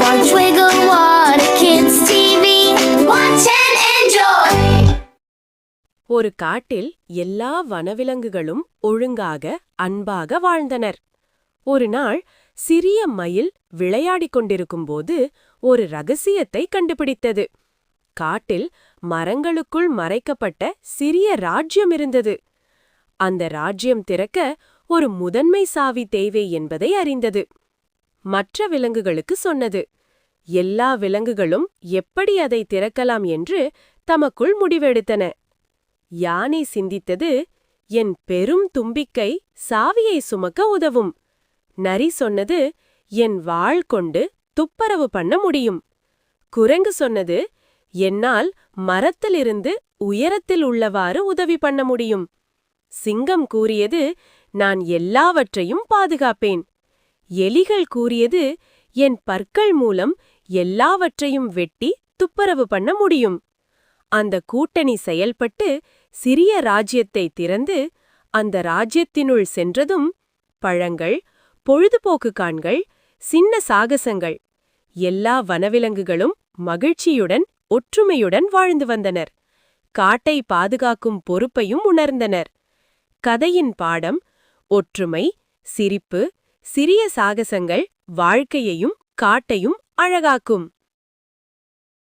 Watch Wiggle Water Kids TV. Watch and enjoy. ஒரு காட்டில் எல்லா வனவிலங்குகளும் ஒழுங்காக அன்பாக வாழ்ந்தனர். ஒரு நாள் சிறிய மயில் விளையாடிக் கொண்டிருக்கும்போது ஒரு ரகசியத்தை கண்டுபிடித்தது. காட்டில் மரங்களுக்குள் மறைக்கப்பட்ட சிறிய ராஜ்யம் இருந்தது. அந்த ராஜ்யம் திறக்க ஒரு முதன்மை சாவி தேவை என்பதை அறிந்தது. மற்ற விலங்குகளுக்கு சொன்னது. எல்லா விலங்குகளும் எப்படி அதை திறக்கலாம் என்று தமக்குள் முடிவெடுத்தன. யானை சிந்தித்தது, என் பெரும் தும்பிக்கை சாவியை சுமக்க உதவும். நரி சொன்னது, என் வாள் கொண்டு துப்பரவு பண்ண முடியும். குரங்கு சொன்னது, என்னால் மரத்திலிருந்து உயரத்தில் உள்ளவாறு உதவி பண்ண முடியும். சிங்கம் கூறியது, நான் எல்லாவற்றையும் பாதுகாப்பேன். எலிகள் கூறியது, என் பற்கள் மூலம் எல்லாவற்றையும் வெட்டி துப்பரவு பண்ண முடியும். அந்த கூட்டணி செயல்பட்டு சிறிய ராஜ்யத்தை திறந்து அந்த ராஜ்யத்தினுள் சென்றதும் பழங்கள், பொழுதுபோக்கு காண்கள், சின்ன சாகசங்கள், எல்லா வனவிலங்குகளும் மகிழ்ச்சியுடன் ஒற்றுமையுடன் வாழ்ந்து வந்தனர். காட்டை பாதுகாக்கும் பொறுப்பையும் உணர்ந்தனர். கதையின் பாடம்: ஒற்றுமை, சிரிப்பு, சிறிய சாகசங்கள் வாழ்க்கையையும் காட்டையும் அழகாக்கும்.